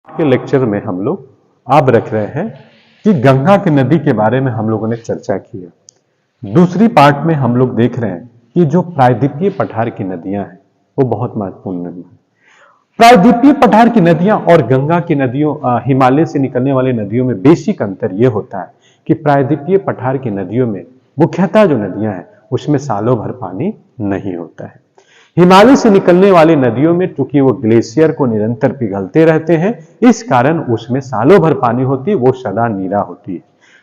के लेक्चर में हम लोग अब रख रहे हैं कि गंगा की नदी के बारे में हम लोगों ने चर्चा की है। दूसरी पार्ट में हम लोग देख रहे हैं कि जो प्रायद्वीपीय पठार की नदियां हैं वो बहुत महत्वपूर्ण है। प्रायद्वीपीय पठार की नदियां और गंगा की नदियों, हिमालय से निकलने वाली नदियों में बेसिक अंतर यह होता है कि प्रायद्वीपीय पठार की नदियों में मुख्यतः जो नदियां हैं उसमें सालों भर पानी नहीं होता है। हिमालय से निकलने वाली नदियों में चूंकि वो ग्लेशियर को निरंतर पिघलते रहते हैं, इस कारण उसमें सालों भर पानी होती है, वो सदा नीरा होती है।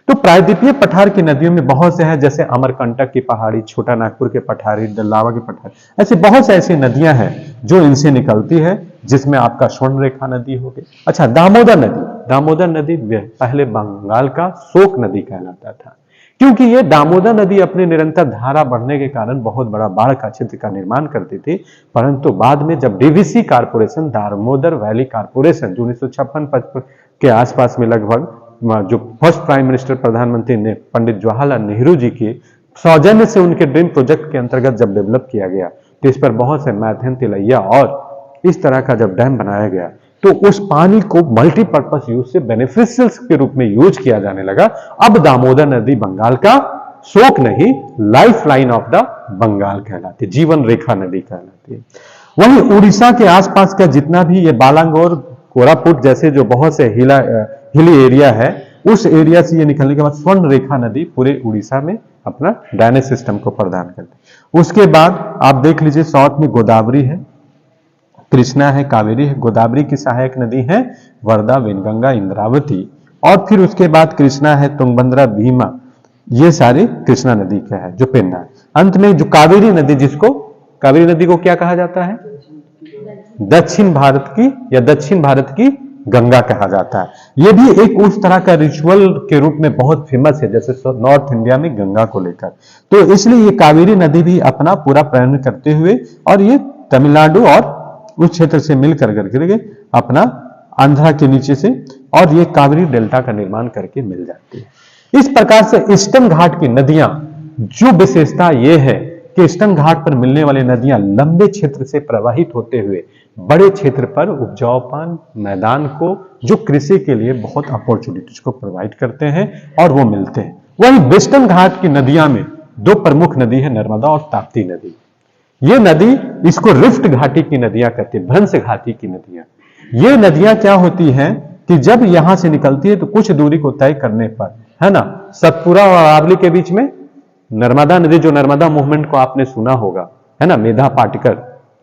तो प्रायद्वीपीय पठार की नदियों में बहुत से हैं, जैसे अमरकंटक की पहाड़ी, छोटा नागपुर के पठारी, दल्लावा के पठारी, ऐसे बहुत से ऐसी नदियां हैं जो इनसे निकलती है, जिसमें आपका स्वर्ण रेखा नदी हो गई। अच्छा, दामोदर नदी पहले बंगाल का शोक नदी कहलाता था, क्योंकि ये दामोदर नदी अपने निरंतर धारा बढ़ने के कारण बहुत बड़ा बाढ़ का क्षेत्र का निर्माण करती थी। परंतु बाद में जब DVC corporation, Damodar valley corporation, जो 1956-55 के आसपास में लगभग, जो फर्स्ट प्राइम मिनिस्टर प्रधानमंत्री ने पंडित जवाहरलाल नेहरू जी के सौजन्य से उनके ड्रीम प्रोजेक्ट के अंतर्गत जब डेवलप किया गया, तो इस पर बहुत से मैथन, तिलैया और इस तरह का जब डैम बनाया गया, तो उस पानी को मल्टीपर्पज यूज से बेनिफिशियल्स के रूप में यूज किया जाने लगा। अब दामोदर नदी बंगाल का शोक नहीं, life line of the Bengal कहलाती है, जीवन रेखा नदी कहलाती है। वहीं उड़ीसा के आसपास का जितना भी ये बालांगोर, कोरापुट जैसे जो बहुत से हिली एरिया है, उस एरिया से ये निकलने के बाद स्वर्ण रेखा नदी पूरे उड़ीसा में अपना ड्रेनेज सिस्टम को प्रदान करती है। उसके बाद आप देख लीजिए, साउथ में गोदावरी है, कृष्णा है, कावेरी है। गोदावरी की सहायक नदी है वर्धा, वेनगंगा, इंद्रावती, और फिर उसके बाद कृष्णा है, तुंगभद्रा, भीमा, ये सारी कृष्णा नदी का है जो पेन्ना है। अंत में जो कावेरी नदी, जिसको कावेरी नदी को क्या कहा जाता है, दक्षिण भारत की या दक्षिण भारत की गंगा कहा जाता है। यह भी एक उस तरह का रिचुअल के रूप में बहुत फेमस है, जैसे नॉर्थ इंडिया में गंगा को लेकर। तो इसलिए ये कावेरी नदी भी अपना पूरा प्रयाण करते हुए, और ये तमिलनाडु और उस क्षेत्र से मिलकर करके अपना आंध्रा के नीचे से, और ये कावेरी डेल्टा का निर्माण करके मिल जाती है। इस प्रकार से ईस्टर्न घाट की नदियां, जो विशेषता ये है कि ईस्टर्न घाट पर मिलने वाली नदियां लंबे क्षेत्र से प्रवाहित होते हुए बड़े क्षेत्र पर उपजाऊपन मैदान को, जो कृषि के लिए बहुत अपॉर्चुनिटीज को प्रोवाइड करते हैं, और वो मिलते हैं। वहीं वेस्टर्न घाट की नदियां में दो प्रमुख नदी है, नर्मदा और ताप्ती नदी। ये नदी, इसको रिफ्ट घाटी की नदियां कहते हैं, भ्रंश घाटी की नदियां। ये नदियां क्या होती हैं कि जब यहां से निकलती है तो कुछ दूरी को तय करने पर, है ना, सतपुरा और अरावली के बीच में नर्मदा नदी, जो नर्मदा मूवमेंट को आपने सुना होगा, है ना, मेधा पाटकर,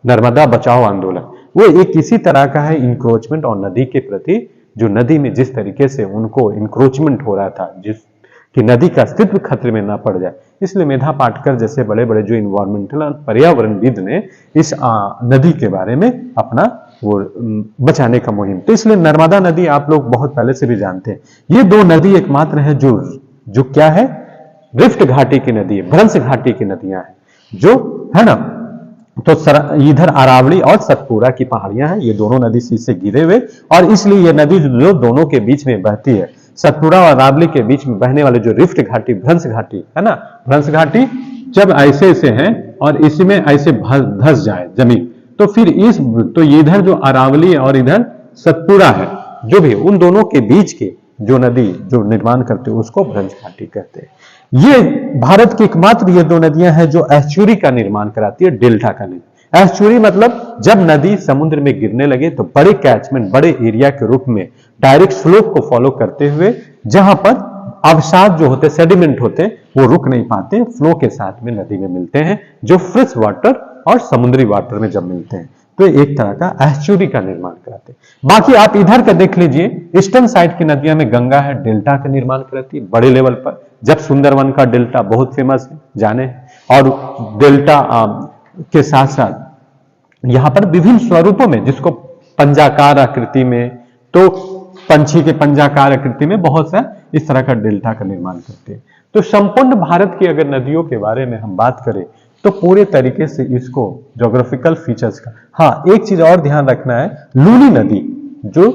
नर्मदा बचाओ आंदोलन, वो एक इसी तरह का है, इंक्रोचमेंट और नदी के प्रति, जो नदी में जिस तरीके से उनको इंक्रोचमेंट हो रहा था, जिस कि नदी का अस्तित्व खतरे में ना पड़ जाए, इसलिए मेधा पाटकर जैसे बड़े बड़े जो इन्वायरमेंटल पर्यावरणविद ने इस नदी के बारे में अपना वो बचाने का मुहिम, तो इसलिए नर्मदा नदी आप लोग बहुत पहले से भी जानते हैं। ये दो नदी एकमात्र है जो क्या है, रिफ्ट घाटी की नदी है, भ्रंश घाटी की नदियां हैं, जो है ना। तो इधर अरावली और सतपुरा की पहाड़ियां हैं, ये दोनों नदी से घिरे हुए, और इसलिए ये नदी जो दोनों के बीच में बहती है, सतपुरा और अरावली के बीच में बहने वाले जो रिफ्ट घाटी, भ्रंश घाटी है ना, भ्रंश घाटी जब ऐसे से है और इसमें ऐसे धस जाए जमीन, तो फिर तो इधर जो अरावली और इधर सतपुरा है, जो भी उन दोनों के बीच के जो नदी जो निर्माण करते हैं, उसको भ्रंश घाटी कहते हैं। ये भारत की एकमात्र ये दो नदियां हैं जो एस्चुरी का निर्माण कराती है, डेल्टा का नहीं। एस्चुरी मतलब जब नदी समुद्र में गिरने लगे तो बड़े कैचमेंट, बड़े एरिया के रूप में डायरेक्ट स्लोप को फॉलो करते हुए, जहां पर अवसाद जो होते, सेडिमेंट होते, वो रुक नहीं पाते, फ्लो के साथ में नदी में मिलते हैं, जो फ्रेश वाटर और समुद्री वाटर में जब मिलते हैं तो एक तरह का एस्चुरी का निर्माण कराते हैं। बाकी आप इधर का देख लीजिए, ईस्टर्न साइड की नदियां में गंगा है, डेल्टा का निर्माण कराती है बड़े लेवल पर। जब सुंदरवन का डेल्टा बहुत फेमस है, जाने, और डेल्टा के साथ साथ यहां पर विभिन्न स्वरूपों में, जिसको पंजाकार आकृति में, तो पंछी के पंजाकार आकृति में बहुत सा इस तरह का डेल्टा का निर्माण करते हैं। तो संपूर्ण भारत की अगर नदियों के बारे में हम बात करें तो पूरे तरीके से इसको ज्योग्राफिकल फीचर्स का, हाँ एक चीज और ध्यान रखना है, लूनी नदी जो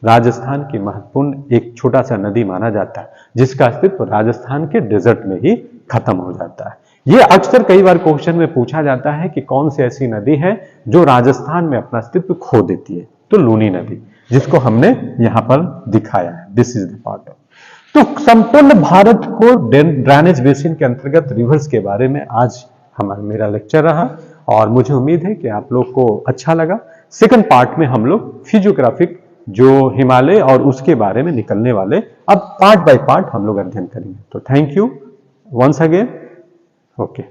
राजस्थान की महत्वपूर्ण एक छोटा सा नदी माना जाता है, जिसका अस्तित्व राजस्थान के डेजर्ट में ही खत्म हो जाता है। यह अक्सर कई बार क्वेश्चन में पूछा जाता है कि कौन सी ऐसी नदी है जो राजस्थान में अपना अस्तित्व खो देती है, तो लूनी नदी। जिसको हमने यहां पर दिखाया है। This is the part of. तो संपूर्ण भारत को ड्रेनेज बेसिन के अंतर्गत रिवर्स के बारे में आज मेरा लेक्चर रहा और मुझे उम्मीद है कि आप लोग को अच्छा लगा। सेकंड पार्ट में हम लोग फिजियोग्राफिक जो हिमालय और उसके बारे में निकलने वाले अब पार्ट बाय पार्ट हम लोग अध्ययन करेंगे। तो thank you once again. Okay.